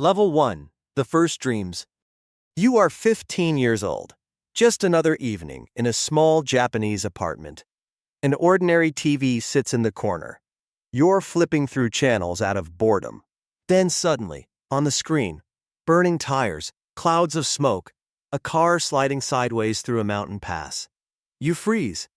Level 1. The First Dreams. You are 15 years old. Just another evening in a small Japanese apartment. An ordinary TV sits in the corner. You're flipping through channels out of boredom. Then suddenly, on the screen, burning tires, clouds of smoke, a car sliding sideways through a mountain pass. You freeze.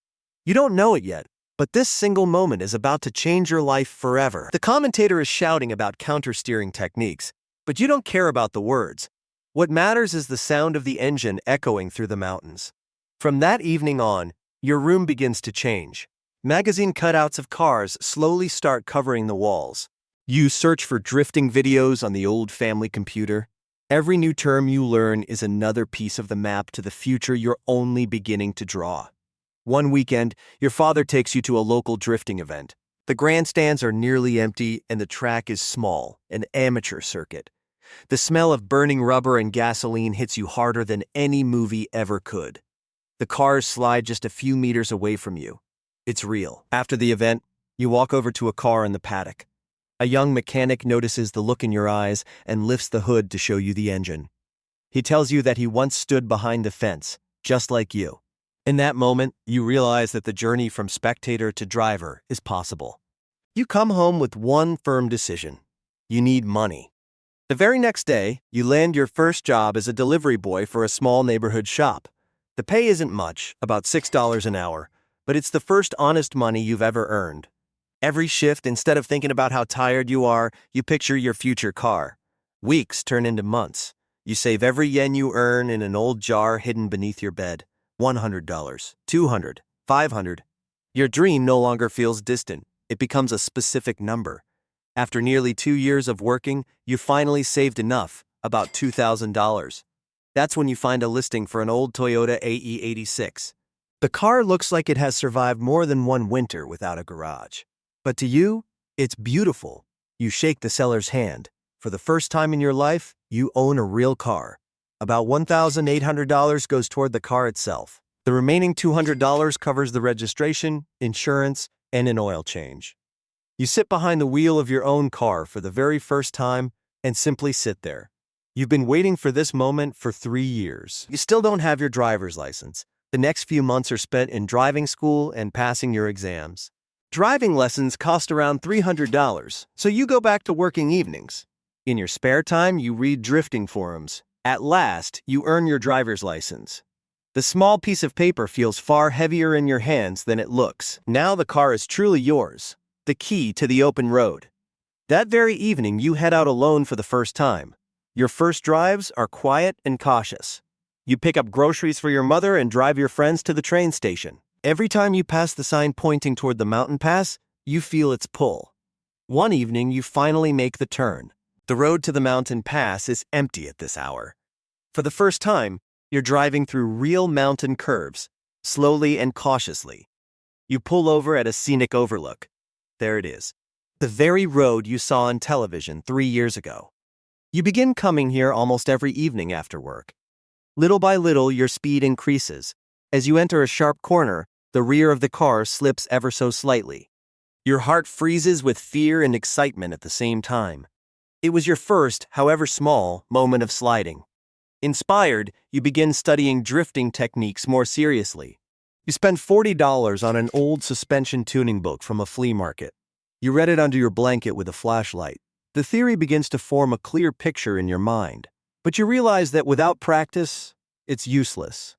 You don't know it yet, but this single moment is about to change your life forever. The commentator is shouting about counter-steering techniques, but you don't care about the words. What matters is the sound of the engine echoing through the mountains. From that evening on, your room begins to change. Magazine cutouts of cars slowly start covering the walls. You search for drifting videos on the old family computer. Every new term you learn is another piece of the map to the future you're only beginning to draw. One weekend, your father takes you to a local drifting event. The grandstands are nearly empty and the track is small, an amateur circuit. The smell of burning rubber and gasoline hits you harder than any movie ever could. The cars slide just a few meters away from you. It's real. After the event, you walk over to a car in the paddock. A young mechanic notices the look in your eyes and lifts the hood to show you the engine. He tells you that he once stood behind the fence, just like you. In that moment, you realize that the journey from spectator to driver is possible. You come home with one firm decision. You need money. The very next day, you land your first job as a delivery boy for a small neighborhood shop. The pay isn't much, about $6 an hour, but it's the first honest money you've ever earned. Every shift, instead of thinking about how tired you are, you picture your future car. Weeks turn into months. You save every yen you earn in an old jar hidden beneath your bed. $100, $200, $500. Your dream no longer feels distant. It becomes a specific number. After nearly 2 years of working, you finally saved enough, about $2,000. That's when you find a listing for an old Toyota AE86. The car looks like it has survived more than one winter without a garage. But to you, it's beautiful. You shake the seller's hand. For the first time in your life, you own a real car. About $1,800 goes toward the car itself. The remaining $200 covers the registration, insurance, and an oil change. You sit behind the wheel of your own car for the very first time and simply sit there. You've been waiting for this moment for 3 years. You still don't have your driver's license. The next few months are spent in driving school and passing your exams. Driving lessons cost around $300, so you go back to working evenings. In your spare time, you read drifting forums. At last, you earn your driver's license. The small piece of paper feels far heavier in your hands than it looks. Now the car is truly yours, the key to the open road. That very evening, you head out alone for the first time. Your first drives are quiet and cautious. You pick up groceries for your mother and drive your friends to the train station. Every time you pass the sign pointing toward the mountain pass, you feel its pull. One evening, you finally make the turn. The road to the mountain pass is empty at this hour. For the first time, you're driving through real mountain curves, slowly and cautiously. You pull over at a scenic overlook. There it is, the very road you saw on television 3 years ago. You begin coming here almost every evening after work. Little by little, your speed increases. As you enter a sharp corner, the rear of the car slips ever so slightly. Your heart freezes with fear and excitement at the same time. It was your first, however small, moment of sliding. Inspired, you begin studying drifting techniques more seriously. You spend $40 on an old suspension tuning book from a flea market. You read it under your blanket with a flashlight. The theory begins to form a clear picture in your mind. But you realize that without practice, it's useless.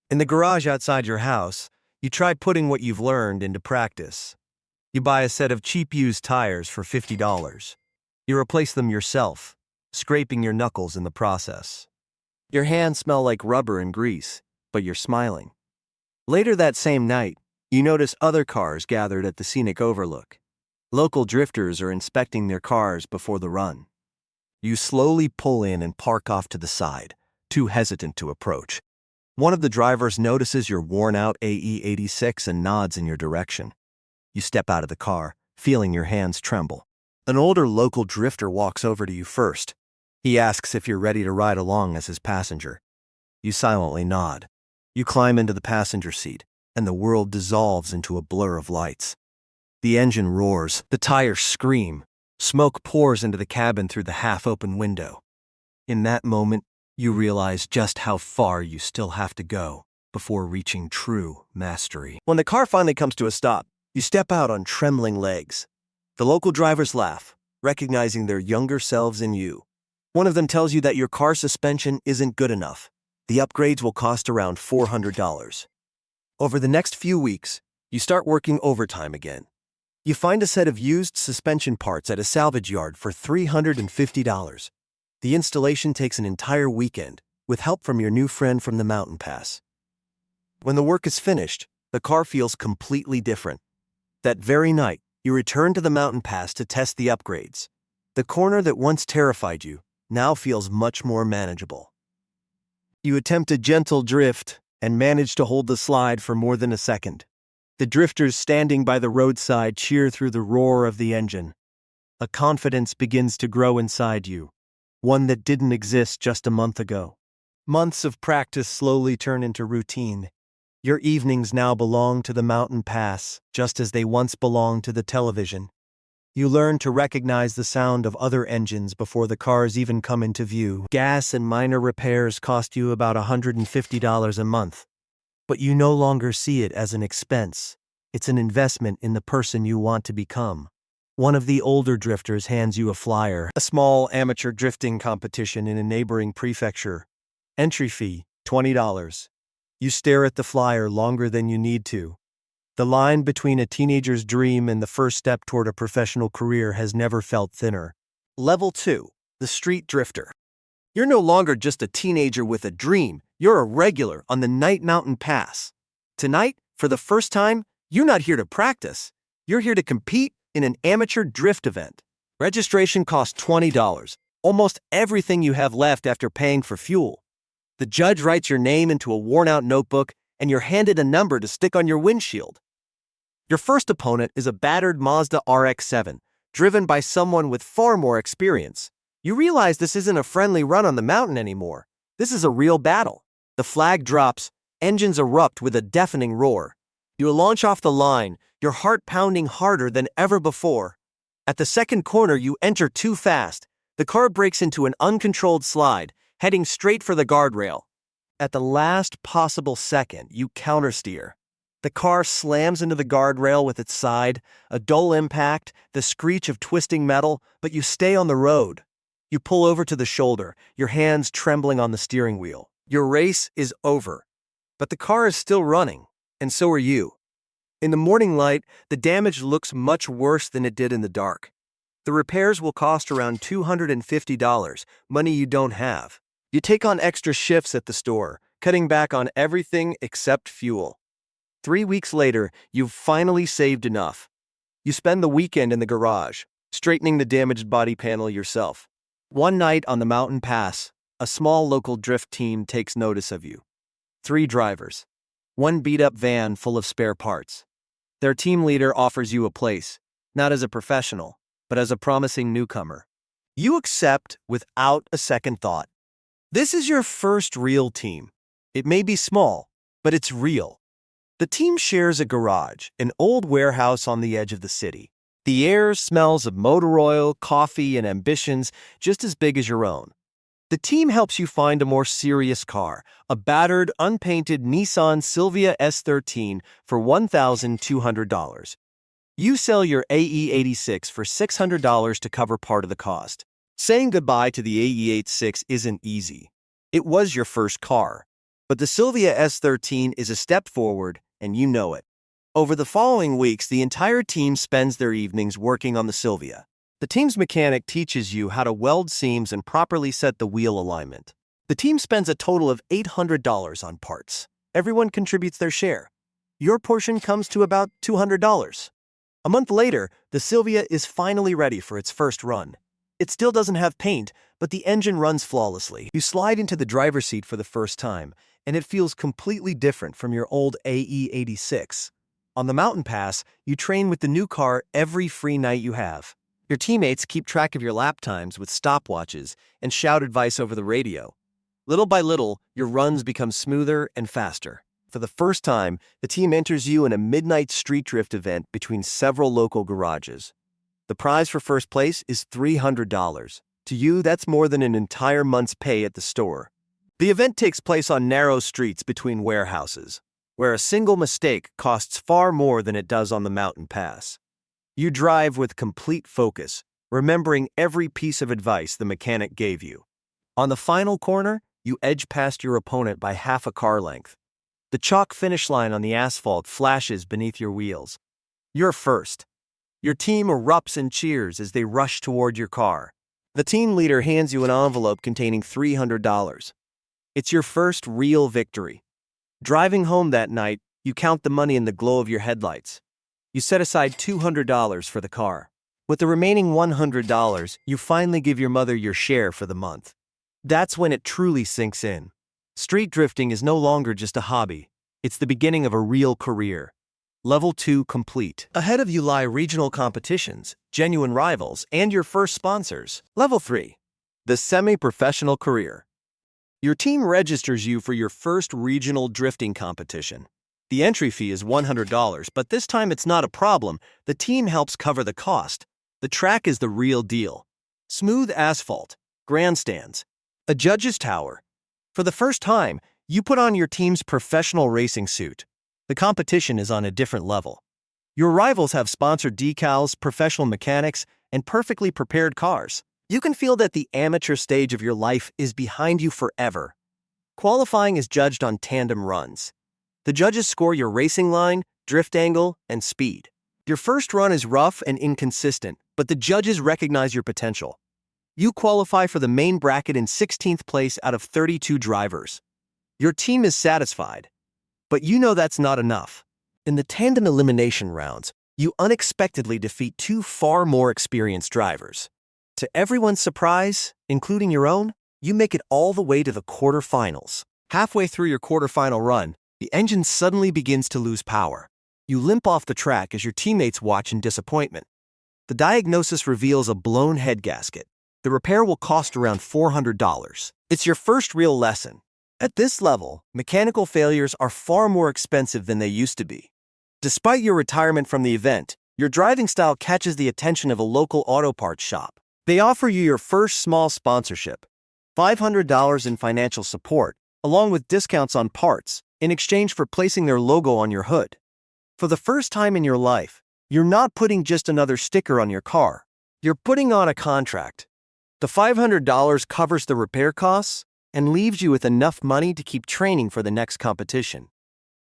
In the garage outside your house, you try putting what you've learned into practice. You buy a set of cheap used tires for $50. You replace them yourself, scraping your knuckles in the process. Your hands smell like rubber and grease, but you're smiling. Later that same night, you notice other cars gathered at the scenic overlook. Local drifters are inspecting their cars before the run. You slowly pull in and park off to the side, too hesitant to approach. One of the drivers notices your worn-out AE86 and nods in your direction. You step out of the car, feeling your hands tremble. An older local drifter walks over to you first. He asks if you're ready to ride along as his passenger. You silently nod. You climb into the passenger seat, and the world dissolves into a blur of lights. The engine roars, the tires scream. Smoke pours into the cabin through the half-open window. In that moment, you realize just how far you still have to go before reaching true mastery. When the car finally comes to a stop, you step out on trembling legs. The local drivers laugh, recognizing their younger selves in you. One of them tells you that your car suspension isn't good enough. The upgrades will cost around $400. Over the next few weeks, you start working overtime again. You find a set of used suspension parts at a salvage yard for $350. The installation takes an entire weekend, with help from your new friend from the mountain pass. When the work is finished, the car feels completely different. That very night, you return to the mountain pass to test the upgrades. The corner that once terrified you now feels much more manageable. You attempt a gentle drift and manage to hold the slide for more than a second. The drifters standing by the roadside cheer through the roar of the engine. A confidence begins to grow inside you, one that didn't exist just a month ago. Months of practice slowly turn into routine. Your evenings now belong to the mountain pass, just as they once belonged to the television. You learn to recognize the sound of other engines before the cars even come into view. Gas and minor repairs cost you about $150 a month. But you no longer see it as an expense. It's an investment in the person you want to become. One of the older drifters hands you a flyer, a small amateur drifting competition in a neighboring prefecture. Entry fee, $20. You stare at the flyer longer than you need to. The line between a teenager's dream and the first step toward a professional career has never felt thinner. Level 2, the street drifter. You're no longer just a teenager with a dream. You're a regular on the Night Mountain Pass. Tonight, for the first time, you're not here to practice. You're here to compete in an amateur drift event. Registration costs $20, almost everything you have left after paying for fuel. The judge writes your name into a worn-out notebook, and you're handed a number to stick on your windshield. Your first opponent is a battered Mazda RX-7, driven by someone with far more experience. You realize this isn't a friendly run on the mountain anymore. This is a real battle. The flag drops, engines erupt with a deafening roar. You launch off the line, your heart pounding harder than ever before. At the second corner, you enter too fast. The car breaks into an uncontrolled slide, heading straight for the guardrail. At the last possible second, you countersteer. The car slams into the guardrail with its side, a dull impact, the screech of twisting metal, but you stay on the road. You pull over to the shoulder, your hands trembling on the steering wheel. Your race is over. But the car is still running, and so are you. In the morning light, the damage looks much worse than it did in the dark. The repairs will cost around $250, money you don't have. You take on extra shifts at the store, cutting back on everything except fuel. 3 weeks later, you've finally saved enough. You spend the weekend in the garage, straightening the damaged body panel yourself. One night on the mountain pass, a small local drift team takes notice of you. 3 drivers. One beat-up van full of spare parts. Their team leader offers you a place, not as a professional, but as a promising newcomer. You accept without a second thought. This is your first real team. It may be small, but it's real. The team shares a garage, an old warehouse on the edge of the city. The air smells of motor oil, coffee, and ambitions just as big as your own. The team helps you find a more serious car, a battered, unpainted Nissan Silvia S13 for $1,200. You sell your AE86 for $600 to cover part of the cost. Saying goodbye to the AE86 isn't easy. It was your first car. But the Silvia S13 is a step forward, and you know it. Over the following weeks, the entire team spends their evenings working on the Silvia. The team's mechanic teaches you how to weld seams and properly set the wheel alignment. The team spends a total of $800 on parts. Everyone contributes their share. Your portion comes to about $200. A month later, the Silvia is finally ready for its first run. It still doesn't have paint, but the engine runs flawlessly. You slide into the driver's seat for the first time, and it feels completely different from your old AE86. On the mountain pass, you train with the new car every free night you have. Your teammates keep track of your lap times with stopwatches and shout advice over the radio. Little by little, your runs become smoother and faster. For the first time, the team enters you in a midnight street drift event between several local garages. The prize for first place is $300. To you, that's more than an entire month's pay at the store. The event takes place on narrow streets between warehouses, where a single mistake costs far more than it does on the mountain pass. You drive with complete focus, remembering every piece of advice the mechanic gave you. On the final corner, you edge past your opponent by half a car length. The chalk finish line on the asphalt flashes beneath your wheels. You're first. Your team erupts in cheers as they rush toward your car. The team leader hands you an envelope containing $300. It's your first real victory. Driving home that night, you count the money in the glow of your headlights. You set aside $200 for the car. With the remaining $100, you finally give your mother your share for the month. That's when it truly sinks in. Street drifting is no longer just a hobby. It's the beginning of a real career. Level 2 complete. Ahead of you lie regional competitions, genuine rivals, and your first sponsors. Level 3. The semi-professional career. Your team registers you for your first regional drifting competition. The entry fee is $100, but this time it's not a problem. The team helps cover the cost. The track is the real deal. Smooth asphalt, grandstands, a judge's tower. For the first time, you put on your team's professional racing suit. The competition is on a different level. Your rivals have sponsored decals, professional mechanics, and perfectly prepared cars. You can feel that the amateur stage of your life is behind you forever. Qualifying is judged on tandem runs. The judges score your racing line, drift angle, and speed. Your first run is rough and inconsistent, but the judges recognize your potential. You qualify for the main bracket in 16th place out of 32 drivers. Your team is satisfied, but you know that's not enough. In the tandem elimination rounds, you unexpectedly defeat two far more experienced drivers. To everyone's surprise, including your own, you make it all the way to the quarterfinals. Halfway through your quarterfinal run, the engine suddenly begins to lose power. You limp off the track as your teammates watch in disappointment. The diagnosis reveals a blown head gasket. The repair will cost around $400. It's your first real lesson. At this level, mechanical failures are far more expensive than they used to be. Despite your retirement from the event, your driving style catches the attention of a local auto parts shop. They offer you your first small sponsorship, $500 in financial support, along with discounts on parts, in exchange for placing their logo on your hood. For the first time in your life, you're not putting just another sticker on your car. You're putting on a contract. The $500 covers the repair costs and leaves you with enough money to keep training for the next competition.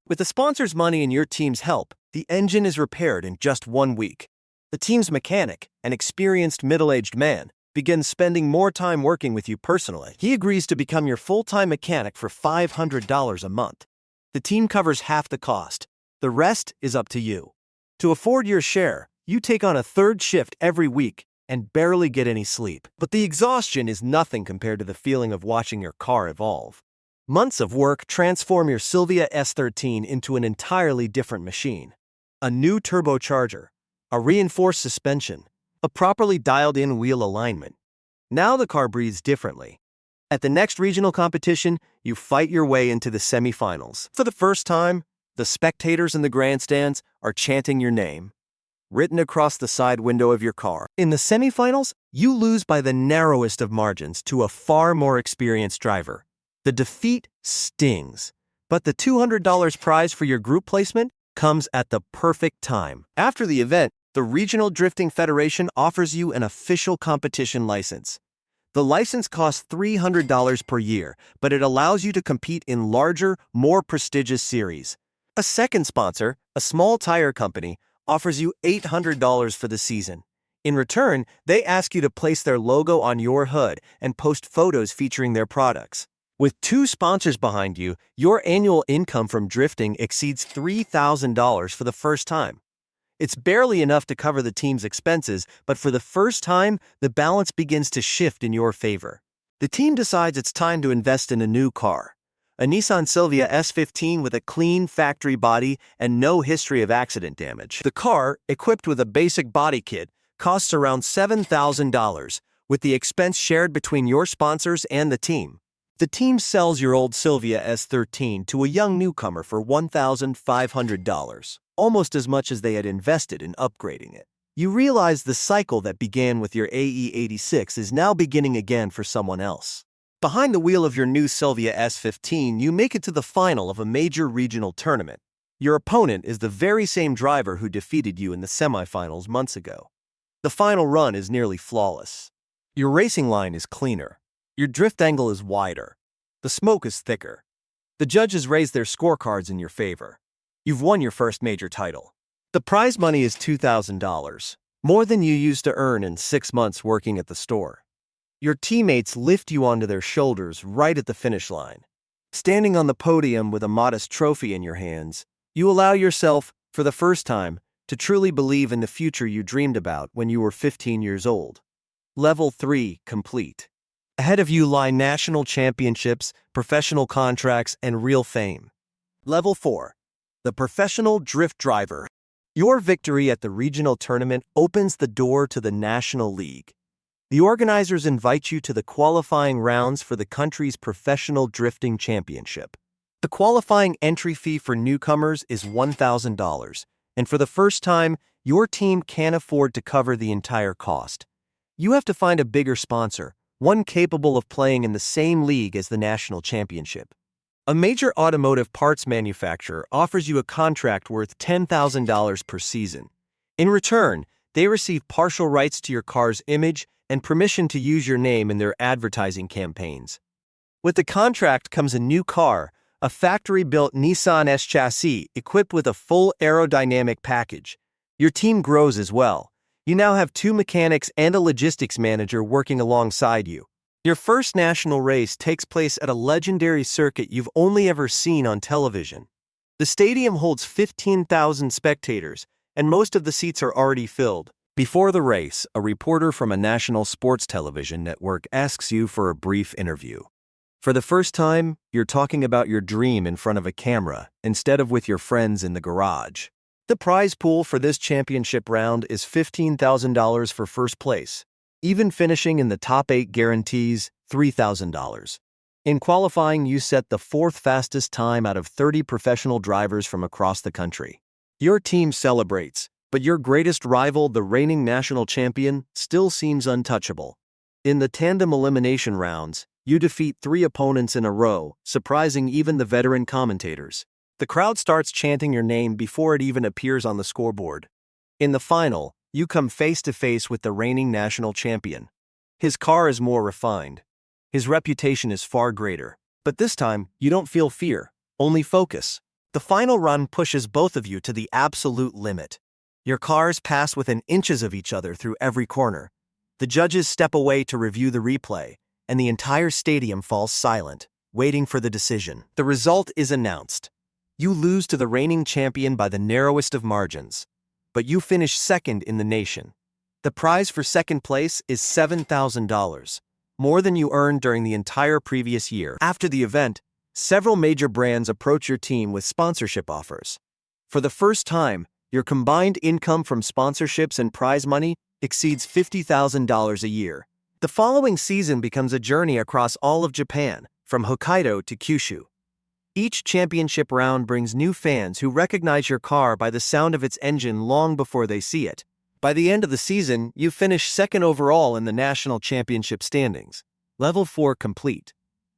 With the sponsor's money and your team's help, the engine is repaired in just 1 week. The team's mechanic, an experienced middle-aged man, begins spending more time working with you personally. He agrees to become your full-time mechanic for $500 a month. The team covers half the cost. The rest is up to you. To afford your share, you take on a third shift every week and barely get any sleep. But the exhaustion is nothing compared to the feeling of watching your car evolve. Months of work transform your Silvia S13 into an entirely different machine. A new turbocharger, a reinforced suspension, a properly dialed-in wheel alignment. Now the car breathes differently. At the next regional competition, you fight your way into the semifinals. For the first time, the spectators in the grandstands are chanting your name, written across the side window of your car. In the semifinals, you lose by the narrowest of margins to a far more experienced driver. The defeat stings, but the $200 prize for your group placement comes at the perfect time. After the event, the Regional Drifting Federation offers you an official competition license. The license costs $300 per year, but it allows you to compete in larger, more prestigious series. A second sponsor, a small tire company, offers you $800 for the season. In return, they ask you to place their logo on your hood and post photos featuring their products. With 2 sponsors behind you, your annual income from drifting exceeds $3,000 for the first time. It's barely enough to cover the team's expenses, but for the first time, the balance begins to shift in your favor. The team decides it's time to invest in a new car. A Nissan Silvia S15 with a clean factory body and no history of accident damage. The car, equipped with a basic body kit, costs around $7,000, with the expense shared between your sponsors and the team. The team sells your old Silvia S13 to a young newcomer for $1,500, almost as much as they had invested in upgrading it. You realize the cycle that began with your AE86 is now beginning again for someone else. Behind the wheel of your new Silvia S15, you make it to the final of a major regional tournament. Your opponent is the very same driver who defeated you in the semifinals months ago. The final run is nearly flawless. Your racing line is cleaner. Your drift angle is wider. The smoke is thicker. The judges raise their scorecards in your favor. You've won your first major title. The prize money is $2,000, more than you used to earn in 6 months working at the store. Your teammates lift you onto their shoulders right at the finish line. Standing on the podium with a modest trophy in your hands, you allow yourself, for the first time, to truly believe in the future you dreamed about when you were 15 years old. Level 3 complete. Ahead of you lie national championships, professional contracts, and real fame. Level 4. The professional drift driver. Your victory at the regional tournament opens the door to the National League. The organizers invite you to the qualifying rounds for the country's professional drifting championship. The qualifying entry fee for newcomers is $1,000, and for the first time, your team can't afford to cover the entire cost. You have to find a bigger sponsor, one capable of playing in the same league as the national championship. A major automotive parts manufacturer offers you a contract worth $10,000 per season. In return, they receive partial rights to your car's image and permission to use your name in their advertising campaigns. With the contract comes a new car, a factory-built Nissan S chassis equipped with a full aerodynamic package. Your team grows as well. You now have 2 mechanics and a logistics manager working alongside you. Your first national race takes place at a legendary circuit you've only ever seen on television. The stadium holds 15,000 spectators, and most of the seats are already filled. Before the race, a reporter from a national sports television network asks you for a brief interview. For the first time, you're talking about your dream in front of a camera, instead of with your friends in the garage. The prize pool for this championship round is $15,000 for first place. Even finishing in the top 8 guarantees $3,000. In qualifying, you set the 4th fastest time out of 30 professional drivers from across the country. Your team celebrates, but your greatest rival, the reigning national champion, still seems untouchable. In the tandem elimination rounds, you defeat 3 opponents in a row, surprising even the veteran commentators. The crowd starts chanting your name before it even appears on the scoreboard. In the final, you come face-to-face with the reigning national champion. His car is more refined. His reputation is far greater. But this time, you don't feel fear, only focus. The final run pushes both of you to the absolute limit. Your cars pass within inches of each other through every corner. The judges step away to review the replay, and the entire stadium falls silent, waiting for the decision. The result is announced. You lose to the reigning champion by the narrowest of margins. But you finish second in the nation. The prize for second place is $7,000, more than you earned during the entire previous year. After the event, several major brands approach your team with sponsorship offers. For the first time, your combined income from sponsorships and prize money exceeds $50,000 a year. The following season becomes a journey across all of Japan, from Hokkaido to Kyushu. Each championship round brings new fans who recognize your car by the sound of its engine long before they see it. By the end of the season, you finish second overall in the national championship standings. Level 4 complete.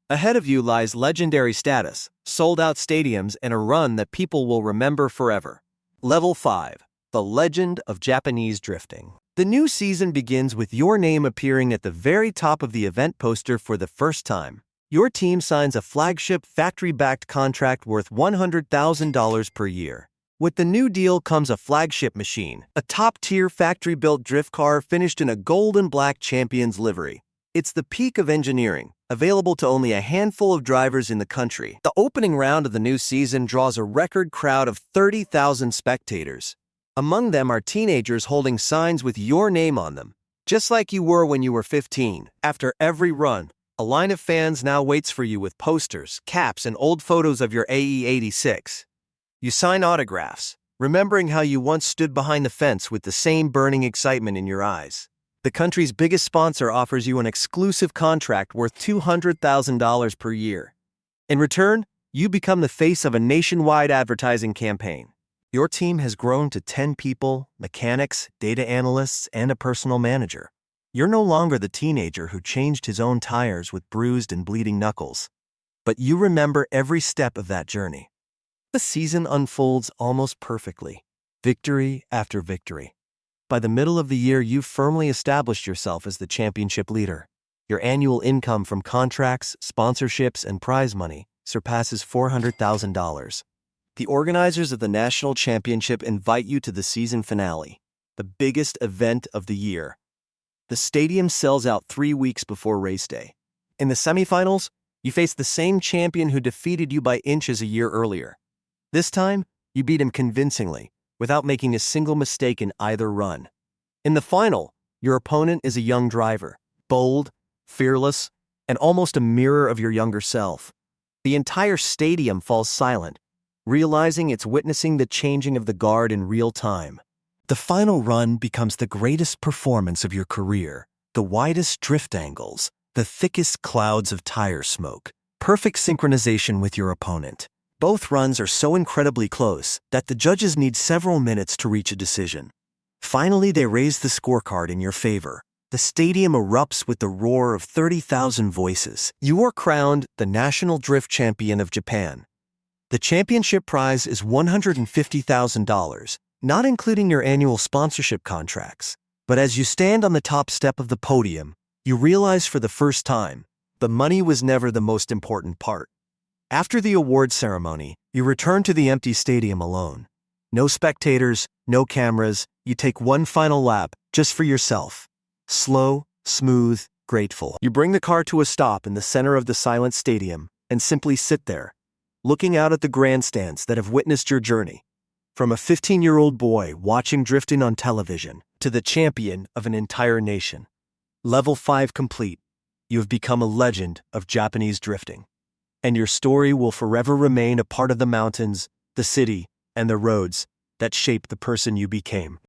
Ahead of you lies legendary status, sold-out stadiums, and a run that people will remember forever. Level 5. The Legend of Japanese Drifting. The new season begins with your name appearing at the very top of the event poster for the first time. Your team signs a flagship factory-backed contract worth $100,000 per year. With the new deal comes a flagship machine, a top-tier factory-built drift car finished in a gold and black champion's livery. It's the peak of engineering, available to only a handful of drivers in the country. The opening round of the new season draws a record crowd of 30,000 spectators. Among them are teenagers holding signs with your name on them, just like you were when you were 15. After every run, a line of fans now waits for you with posters, caps, and old photos of your AE86. You sign autographs, remembering how you once stood behind the fence with the same burning excitement in your eyes. The country's biggest sponsor offers you an exclusive contract worth $200,000 per year. In return, you become the face of a nationwide advertising campaign. Your team has grown to 10 people, mechanics, data analysts, and a personal manager. You're no longer the teenager who changed his own tires with bruised and bleeding knuckles. But you remember every step of that journey. The season unfolds almost perfectly, victory after victory. By the middle of the year, you've firmly established yourself as the championship leader. Your annual income from contracts, sponsorships, and prize money surpasses $400,000. The organizers of the national championship invite you to the season finale, the biggest event of the year. The stadium sells out 3 weeks before race day. In the semifinals, you face the same champion who defeated you by inches a year earlier. This time, you beat him convincingly, without making a single mistake in either run. In the final, your opponent is a young driver, bold, fearless, and almost a mirror of your younger self. The entire stadium falls silent, realizing it's witnessing the changing of the guard in real time. The final run becomes the greatest performance of your career. The widest drift angles, the thickest clouds of tire smoke, perfect synchronization with your opponent. Both runs are so incredibly close that the judges need several minutes to reach a decision. Finally, they raise the scorecard in your favor. The stadium erupts with the roar of 30,000 voices. You are crowned the National Drift Champion of Japan. The championship prize is $150,000, not including your annual sponsorship contracts. But as you stand on the top step of the podium, you realize for the first time, the money was never the most important part. After the award ceremony, you return to the empty stadium alone. No spectators, no cameras, you take one final lap just for yourself. Slow, smooth, grateful. You bring the car to a stop in the center of the silent stadium and simply sit there, looking out at the grandstands that have witnessed your journey. From a 15-year-old boy watching drifting on television to the champion of an entire nation. Level 5 complete. You have become a legend of Japanese drifting. And your story will forever remain a part of the mountains, the city, and the roads that shape the person you became.